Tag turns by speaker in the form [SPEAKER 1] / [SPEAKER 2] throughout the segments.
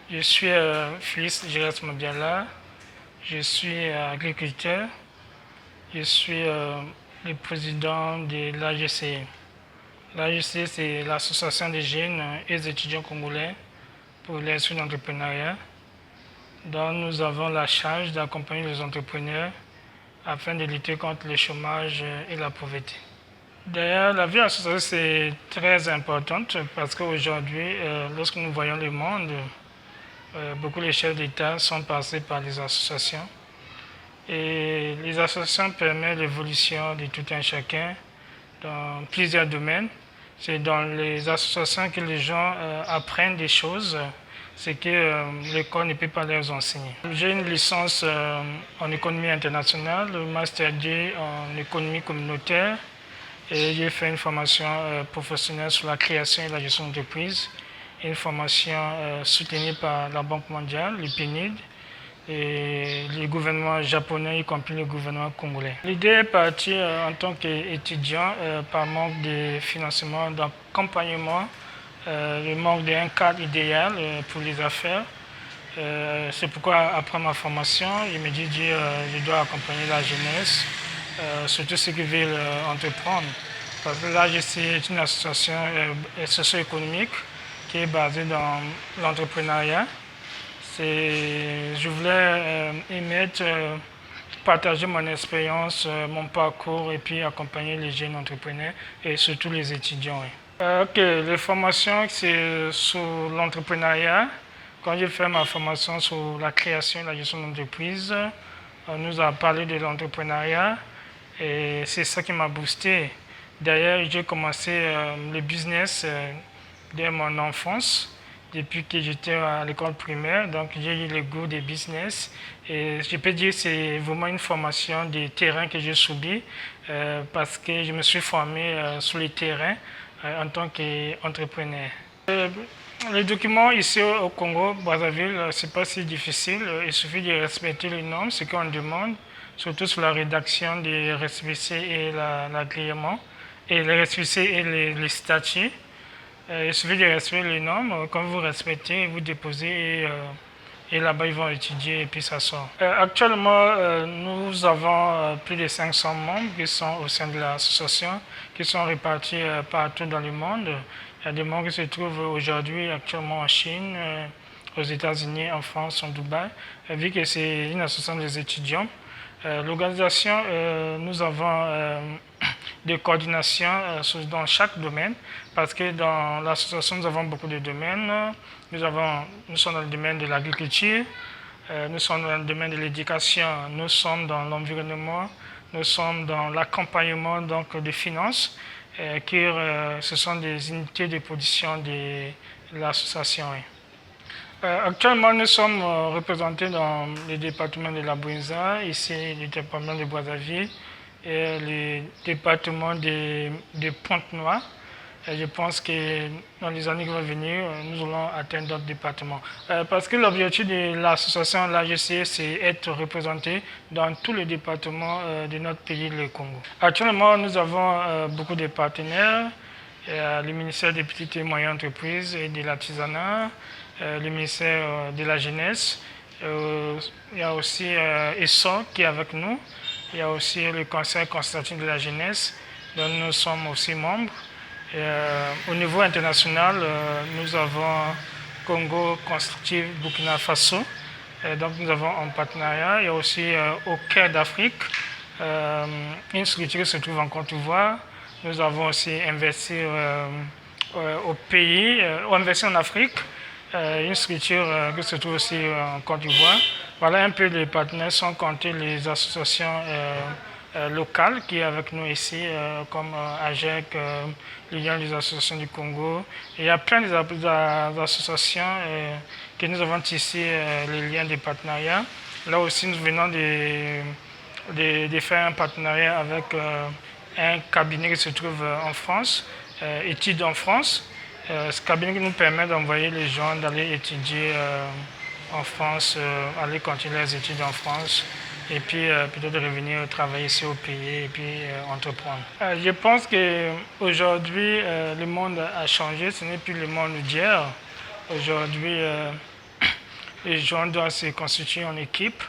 [SPEAKER 1] Je suis Félix Giresse Modiala, je suis agriculteur, je suis le président de l'AGC. L'AGC, c'est l'Association des jeunes et des étudiants congolais pour l'instruction d'entrepreneuriat, dont nous avons la charge d'accompagner les entrepreneurs afin de lutter contre le chômage et la pauvreté. D'ailleurs, la vie associative, c'est très importante parce qu'aujourd'hui, lorsque nous voyons le monde, beaucoup de chefs d'État sont passés par les associations. Et les associations permettent l'évolution de tout un chacun dans plusieurs domaines. C'est dans les associations que les gens apprennent des choses, ce que l'école ne peut pas leur enseigner. J'ai une licence en économie internationale, un master 2 en économie communautaire, et j'ai fait une formation professionnelle sur la création et la gestion d'entreprise, une formation soutenue par la Banque mondiale, le PNUD, et le gouvernement japonais, y compris le gouvernement congolais. L'idée est partie en tant qu'étudiant par manque de financement, d'accompagnement, le manque d'un cadre idéal pour les affaires. C'est pourquoi, après ma formation, je me dis que je dois accompagner la jeunesse, surtout ceux qui veulent entreprendre. Parce que l'AGC est une association socio-économique qui est basée dans l'entrepreneuriat. Je voulais partager mon expérience, mon parcours et puis accompagner les jeunes entrepreneurs et surtout les étudiants. Les formations, c'est sur l'entrepreneuriat. Quand j'ai fait ma formation sur la création et la gestion d'entreprise, on nous a parlé de l'entrepreneuriat et c'est ça qui m'a boosté. D'ailleurs, j'ai commencé le business dès mon enfance. Depuis que j'étais à l'école primaire, donc j'ai eu le goût des business et je peux dire que c'est vraiment une formation de terrain que j'ai subi parce que je me suis formé sur le terrain en tant qu'entrepreneur. Les documents ici au Congo, Brazzaville, c'est pas si difficile, il suffit de respecter les normes, ce qu'on demande, surtout sur la rédaction des récépissés et l'agrément, et les récépissés et les statuts. Il suffit de respecter les normes. Quand vous respectez, vous déposez et là-bas, ils vont étudier et puis ça sort. Actuellement, nous avons plus de 500 membres qui sont au sein de l'association, qui sont répartis partout dans le monde. Il y a des membres qui se trouvent aujourd'hui actuellement en Chine, aux États-Unis, en France, en Dubaï. Vu que c'est une association des étudiants, l'organisation, nous avons de coordination dans chaque domaine, parce que dans l'association, nous avons beaucoup de domaines. Nous sommes dans le domaine de l'agriculture, nous sommes dans le domaine de l'éducation, nous sommes dans l'environnement, nous sommes dans l'accompagnement des finances, ce sont des unités de production de l'association. Actuellement, nous sommes représentés dans le département de la Bouinza, ici le département de Brazzaville, et le département de Pointe-Noire. Je pense que dans les années qui vont venir, nous allons atteindre d'autres départements. Parce que l'objectif de l'association l'AGC, c'est être représenté dans tous les départements de notre pays, le Congo. Actuellement, nous avons beaucoup de partenaires. Le ministère des Petites et Moyennes Entreprises et de l'Artisanat, le ministère de la Jeunesse. Il y a aussi ESSO qui est avec nous. Il y a aussi le Conseil consultatif de la jeunesse, dont nous sommes aussi membres. Au niveau international, nous avons Congo Constructif Burkina Faso. Donc nous avons un partenariat. Il y a aussi au cœur d'Afrique, une structure qui se trouve en Côte d'Ivoire. Nous avons aussi investi au pays, investi en Afrique, une structure qui se trouve aussi en Côte d'Ivoire. Voilà un peu les partenaires sans compter les associations locales qui est avec nous ici, comme AGEC, l'Union des associations du Congo. Et il y a plein d'associations que nous avons tissé les liens de partenariat. Là aussi, nous venons de faire un partenariat avec un cabinet qui se trouve en France, Études en France. Ce cabinet qui nous permet d'envoyer les gens d'aller étudier en France, aller continuer leurs études en France et puis peut-être revenir travailler ici au pays et puis entreprendre. Je pense qu'aujourd'hui, le monde a changé, ce n'est plus le monde d'hier. Aujourd'hui, les jeunes doivent se constituer en équipe,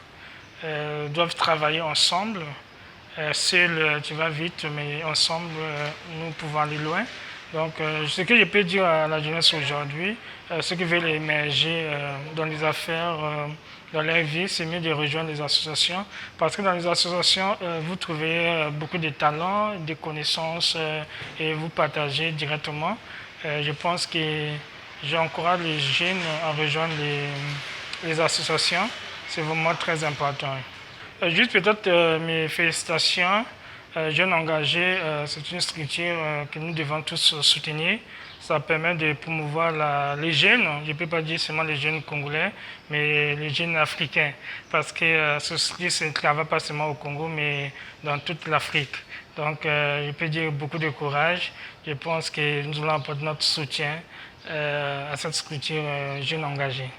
[SPEAKER 1] doivent travailler ensemble. Seul, tu vas vite, mais ensemble, nous pouvons aller loin. Donc, ce que je peux dire à la jeunesse aujourd'hui, ceux qui veulent émerger dans les affaires, dans leur vie, c'est mieux de rejoindre les associations. Parce que dans les associations, vous trouvez beaucoup de talents, des connaissances et vous partagez directement. Je pense que j'encourage les jeunes à rejoindre les associations. C'est vraiment très important. Juste peut-être mes félicitations. Jeunes engagés, c'est une structure que nous devons tous soutenir. Ça permet de promouvoir les jeunes, je ne peux pas dire seulement les jeunes congolais, mais les jeunes africains. Parce que ce structure ne travaille pas seulement au Congo, mais dans toute l'Afrique. Donc je peux dire beaucoup de courage. Je pense que nous allons apporter notre soutien à cette structure Jeunes engagés.